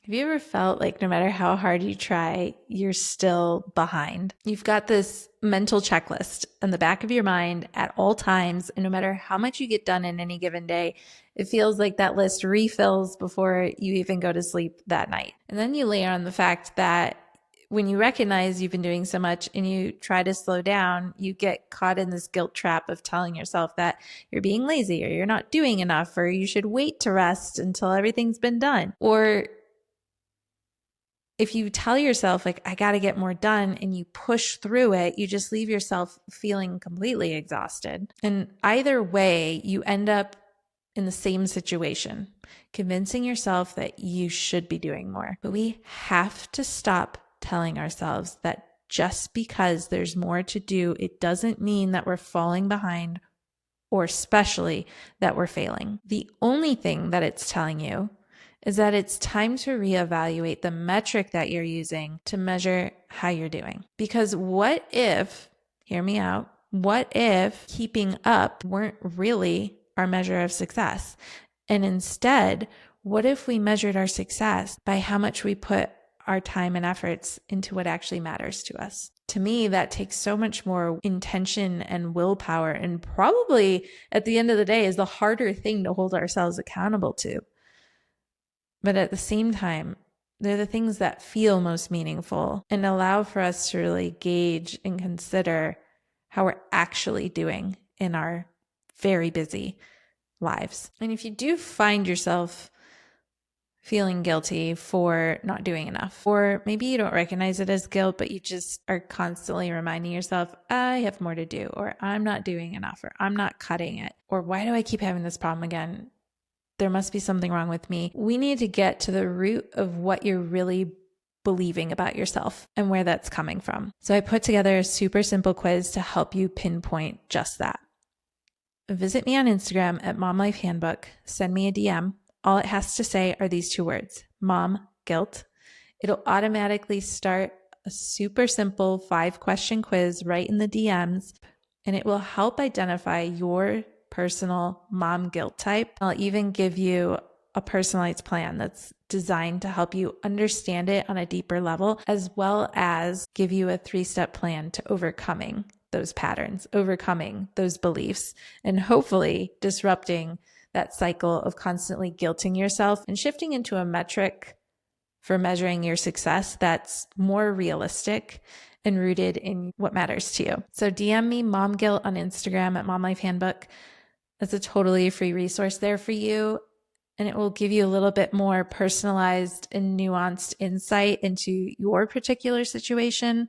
Have you ever felt like no matter how hard you try, you're still behind? You've got this mental checklist in the back of your mind at all times, and no matter how much you get done in any given day, it feels like that list refills before you even go to sleep that night. And then you layer on the fact that when you recognize you've been doing so much and you try to slow down, you get caught in this guilt trap of telling yourself that you're being lazy or you're not doing enough or you should wait to rest until everything's been done. Or if you tell yourself, like, I got to get more done and you push through it, you just leave yourself feeling completely exhausted. And either way, you end up in the same situation, convincing yourself that you should be doing more. But we have to stop telling ourselves that just because there's more to do, it doesn't mean that we're falling behind or especially that we're failing. The only thing that it's telling you is that it's time to reevaluate the metric that you're using to measure how you're doing. Because what if, hear me out, what if keeping up weren't really our measure of success? And instead, what if we measured our success by how much we put our time and efforts into what actually matters to us? To me, that takes so much more intention and willpower, and probably at the end of the day is the harder thing to hold ourselves accountable to. But at the same time, they're the things that feel most meaningful and allow for us to really gauge and consider how we're actually doing in our very busy lives. And if you do find yourself feeling guilty for not doing enough, or maybe you don't recognize it as guilt, but you just are constantly reminding yourself, I have more to do, or I'm not doing enough, or I'm not cutting it, or why do I keep having this problem again? There must be something wrong with me. We need to get to the root of what you're really believing about yourself and where that's coming from. So I put together a super simple quiz to help you pinpoint just that. Visit me on Instagram at Mom Life Handbook. Send me a DM. All it has to say are these 2 words, mom guilt. It'll automatically start a super simple 5-question quiz right in the DMs, and it will help identify your personal mom guilt type. I'll even give you a personalized plan that's designed to help you understand it on a deeper level, as well as give you a 3-step plan to overcoming those patterns, overcoming those beliefs, and hopefully disrupting that cycle of constantly guilting yourself and shifting into a metric for measuring your success that's more realistic and rooted in what matters to you. So DM me Mom Guilt on Instagram at Mom Life Handbook. It's a totally free resource there for you, and it will give you a little bit more personalized and nuanced insight into your particular situation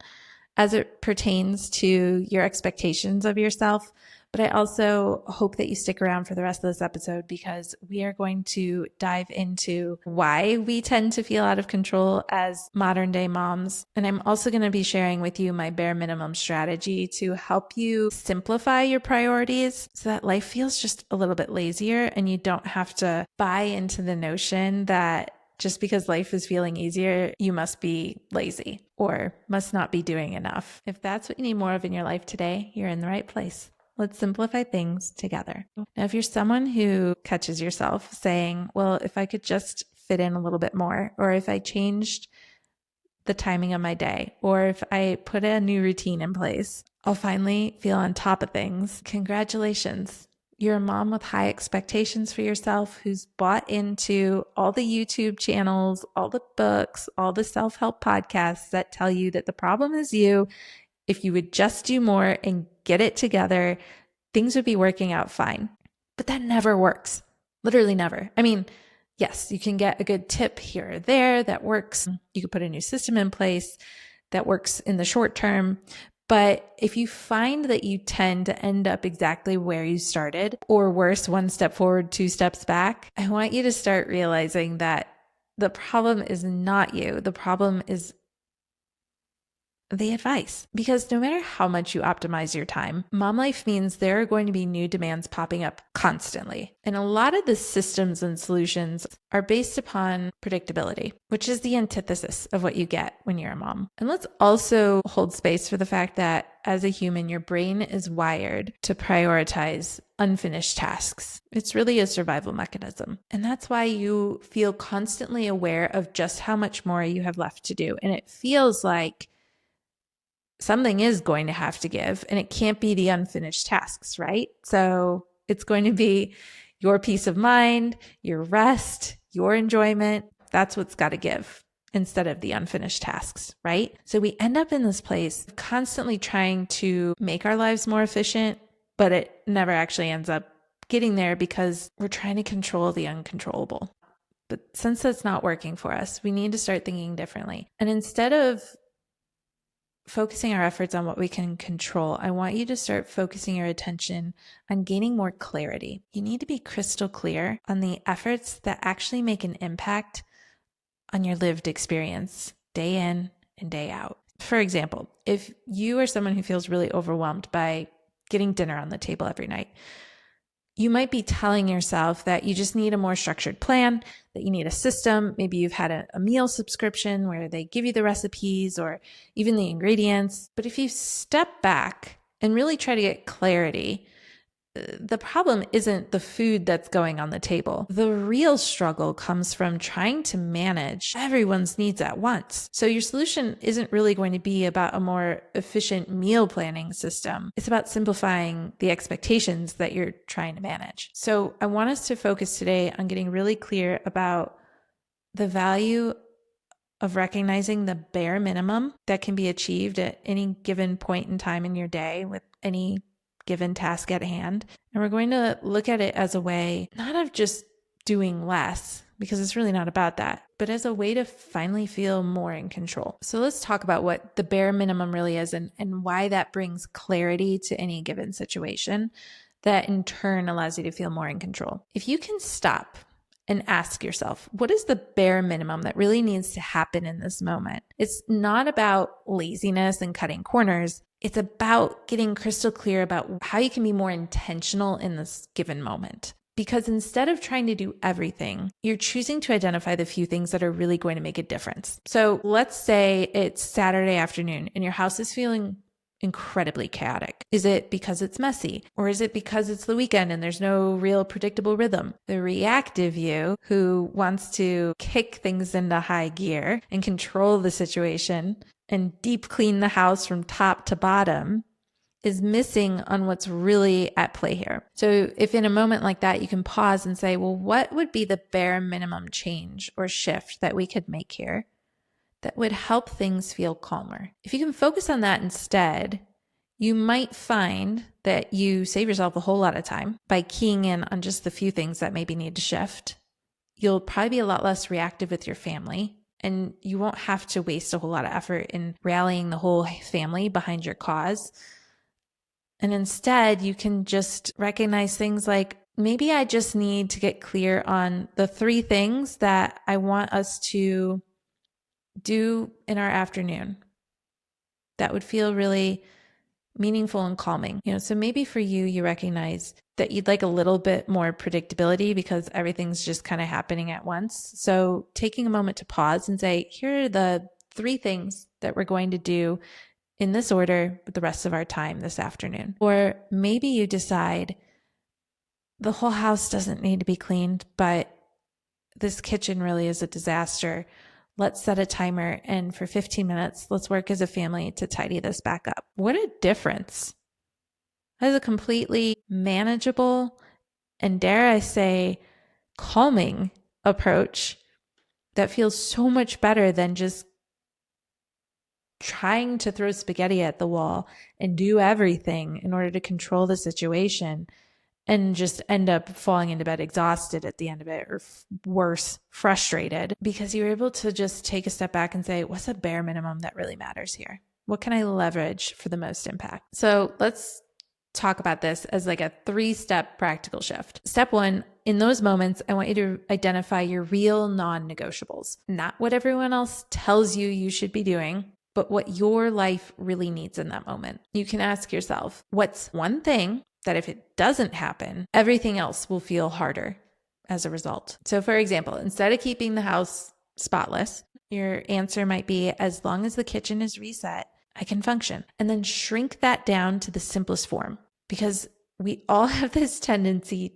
as it pertains to your expectations of yourself. But I also hope that you stick around for the rest of this episode, because we are going to dive into why we tend to feel out of control as modern day moms. And I'm also going to be sharing with you my bare minimum strategy to help you simplify your priorities so that life feels just a little bit lazier and you don't have to buy into the notion that just because life is feeling easier, you must be lazy or must not be doing enough. If that's what you need more of in your life today, you're in the right place. Let's simplify things together. Now, if you're someone who catches yourself saying, well, if I could just fit in a little bit more, or if I changed the timing of my day, or if I put a new routine in place, I'll finally feel on top of things. Congratulations. You're a mom with high expectations for yourself who's bought into all the YouTube channels, all the books, all the self-help podcasts that tell you that the problem is you. If you would just do more and get it together, things would be working out fine. But that never works. Literally never. I mean, yes, you can get a good tip here or there that works. You could put a new system in place that works in the short term. But if you find that you tend to end up exactly where you started, or worse, 1 step forward, 2 steps back, I want you to start realizing that the problem is not you. The problem is the advice. Because no matter how much you optimize your time, mom life means there are going to be new demands popping up constantly. And a lot of the systems and solutions are based upon predictability, which is the antithesis of what you get when you're a mom. And let's also hold space for the fact that as a human, your brain is wired to prioritize unfinished tasks. It's really a survival mechanism. And that's why you feel constantly aware of just how much more you have left to do. And it feels like something is going to have to give, and it can't be the unfinished tasks, right? So it's going to be your peace of mind, your rest, your enjoyment. That's what's got to give instead of the unfinished tasks, right? So we end up in this place constantly trying to make our lives more efficient, but it never actually ends up getting there because we're trying to control the uncontrollable. But since that's not working for us, we need to start thinking differently. And instead of focusing our efforts on what we can control, I want you to start focusing your attention on gaining more clarity. You need to be crystal clear on the efforts that actually make an impact on your lived experience day in and day out. For example, if you are someone who feels really overwhelmed by getting dinner on the table every night, you might be telling yourself that you just need a more structured plan, that you need a system. Maybe you've had a meal subscription where they give you the recipes or even the ingredients. But if you step back and really try to get clarity, the problem isn't the food that's going on the table. The real struggle comes from trying to manage everyone's needs at once. So your solution isn't really going to be about a more efficient meal planning system. It's about simplifying the expectations that you're trying to manage. So I want us to focus today on getting really clear about the value of recognizing the bare minimum that can be achieved at any given point in time in your day with any given task at hand. And we're going to look at it as a way, not of just doing less, because it's really not about that, but as a way to finally feel more in control. So let's talk about what the bare minimum really is and why that brings clarity to any given situation that in turn allows you to feel more in control. If you can stop and ask yourself, what is the bare minimum that really needs to happen in this moment? It's not about laziness and cutting corners. It's about getting crystal clear about how you can be more intentional in this given moment. Because instead of trying to do everything, you're choosing to identify the few things that are really going to make a difference. So let's say it's Saturday afternoon and your house is feeling incredibly chaotic. Is it because it's messy? Or is it because it's the weekend and there's no real predictable rhythm? The reactive you, who wants to kick things into high gear and control the situation and deep clean the house from top to bottom, is missing on what's really at play here. So if in a moment like that, you can pause and say, well, what would be the bare minimum change or shift that we could make here that would help things feel calmer? If you can focus on that instead, you might find that you save yourself a whole lot of time by keying in on just the few things that maybe need to shift. You'll probably be a lot less reactive with your family, and you won't have to waste a whole lot of effort in rallying the whole family behind your cause. And instead, you can just recognize things like, maybe I just need to get clear on the 3 things that I want us to do in our afternoon that would feel really meaningful and calming. So maybe for you, you recognize that you'd like a little bit more predictability because everything's just kind of happening at once. So taking a moment to pause and say, here are the 3 things that we're going to do in this order with the rest of our time this afternoon. Or maybe you decide the whole house doesn't need to be cleaned, but this kitchen really is a disaster. Let's set a timer, and for 15 minutes, let's work as a family to tidy this back up. What a difference. That is a completely manageable and, dare I say, calming approach that feels so much better than just trying to throw spaghetti at the wall and do everything in order to control the situation and just end up falling into bed exhausted at the end of it, or worse, frustrated, because you were able to just take a step back and say, what's the bare minimum that really matters here? What can I leverage for the most impact? So let's talk about this as like a 3-step practical shift. Step 1, in those moments, I want you to identify your real non-negotiables, not what everyone else tells you you should be doing, but what your life really needs in that moment. You can ask yourself, what's one thing that if it doesn't happen, everything else will feel harder as a result? So for example, instead of keeping the house spotless, your answer might be, as long as the kitchen is reset, I can function. And then shrink that down to the simplest form, because we all have this tendency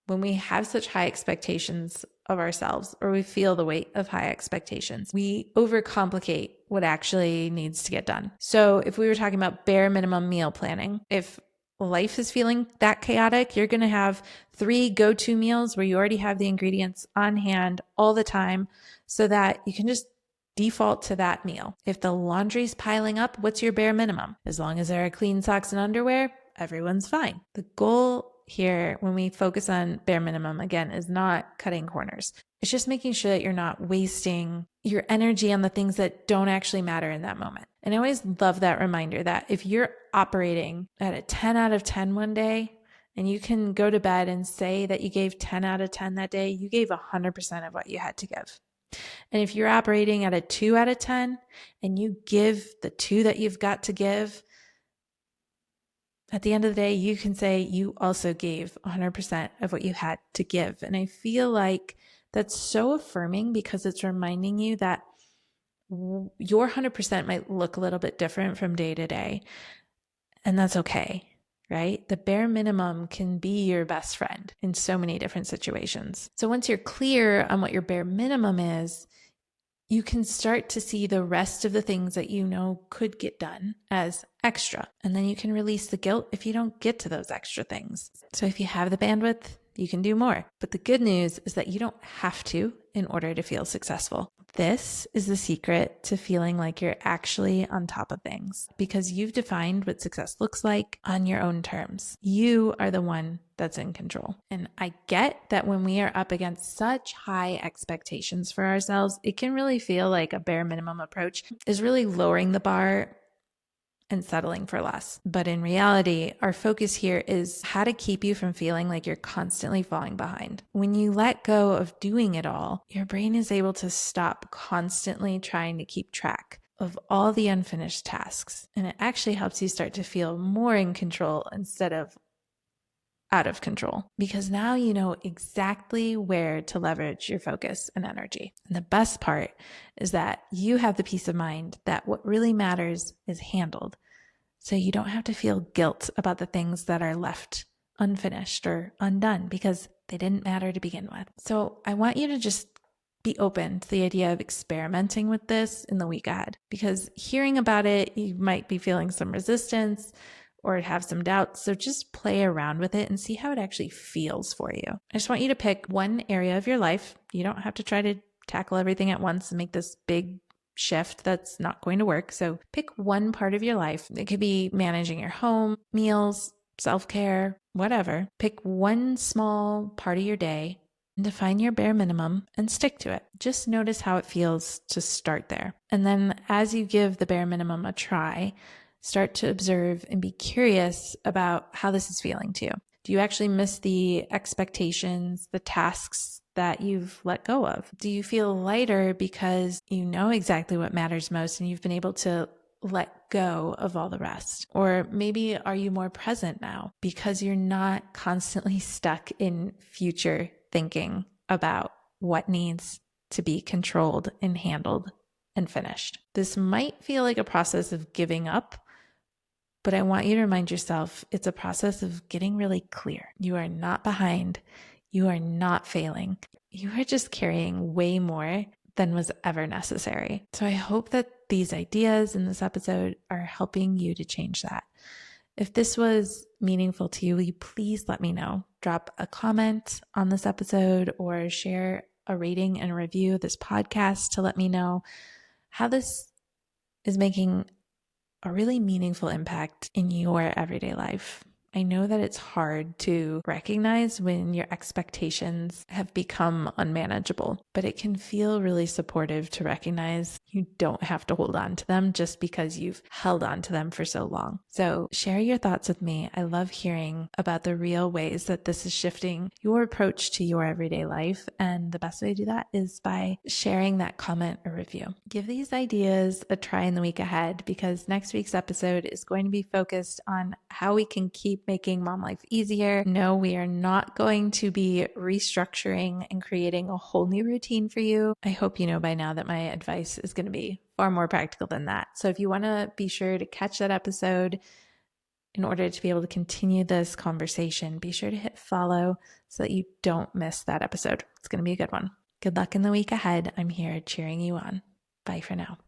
when we have such high expectations of ourselves, or we feel the weight of high expectations, we overcomplicate what actually needs to get done. So if we were talking about bare minimum meal planning, if life is feeling that chaotic, you're going to have 3 go-to meals where you already have the ingredients on hand all the time so that you can just default to that meal. If the laundry's piling up, what's your bare minimum? As long as there are clean socks and underwear, everyone's fine. The goal here, when we focus on bare minimum, again, is not cutting corners. It's just making sure that you're not wasting your energy on the things that don't actually matter in that moment. And I always love that reminder that if you're operating at a 10 out of 10 one day, and you can go to bed and say that you gave 10 out of 10 that day, you gave 100% of what you had to give. And if you're operating at a 2 out of 10 and you give the 2 that you've got to give, at the end of the day, you can say you also gave 100% of what you had to give. And I feel like that's so affirming because it's reminding you that your 100% might look a little bit different from day to day. And that's okay, right? The bare minimum can be your best friend in so many different situations. So once you're clear on what your bare minimum is, you can start to see the rest of the things that you know could get done as extra. And then you can release the guilt if you don't get to those extra things. So if you have the bandwidth, you can do more. But the good news is that you don't have to in order to feel successful. This is the secret to feeling like you're actually on top of things, because you've defined what success looks like on your own terms. You are the one that's in control. And I get that when we are up against such high expectations for ourselves, it can really feel like a bare minimum approach is really lowering the bar and settling for less. But in reality, our focus here is how to keep you from feeling like you're constantly falling behind. When you let go of doing it all, your brain is able to stop constantly trying to keep track of all the unfinished tasks. And it actually helps you start to feel more in control instead of out of control, because now you know exactly where to leverage your focus and energy. And the best part is that you have the peace of mind that what really matters is handled. So you don't have to feel guilt about the things that are left unfinished or undone because they didn't matter to begin with. So I want you to just be open to the idea of experimenting with this in the week ahead, because hearing about it, you might be feeling some resistance or have some doubts. So just play around with it and see how it actually feels for you. I just want you to pick one area of your life. You don't have to try to tackle everything at once and make this big shift. That's not going to work. So pick one part of your life. It could be managing your home, meals, self-care, whatever. Pick one small part of your day and define your bare minimum and stick to it. Just notice how it feels to start there. And then as you give the bare minimum a try, start to observe and be curious about how this is feeling to you. Do you actually miss the expectations, the tasks that you've let go of? Do you feel lighter because you know exactly what matters most and you've been able to let go of all the rest? Or maybe are you more present now because you're not constantly stuck in future thinking about what needs to be controlled and handled and finished? This might feel like a process of giving up, but I want you to remind yourself it's a process of getting really clear. You are not behind. You are not failing. You are just carrying way more than was ever necessary. So I hope that these ideas in this episode are helping you to change that. If this was meaningful to you, will you please let me know? Drop a comment on this episode or share a rating and a review of this podcast to let me know how this is making a really meaningful impact in your everyday life. I know that it's hard to recognize when your expectations have become unmanageable, but it can feel really supportive to recognize You don't have to hold on to them just because you've held on to them for so long. So share your thoughts with me. I love hearing about the real ways that this is shifting your approach to your everyday life. And the best way to do that is by sharing that comment or review. Give these ideas a try in the week ahead, because next week's episode is going to be focused on how we can keep making mom life easier. No, we are not going to be restructuring and creating a whole new routine for you. I hope you know by now that my advice is going to be far more practical than that. So if you want to be sure to catch that episode in order to be able to continue this conversation, be sure to hit follow so that you don't miss that episode. It's going to be a good one. Good luck in the week ahead. I'm here cheering you on. Bye for now.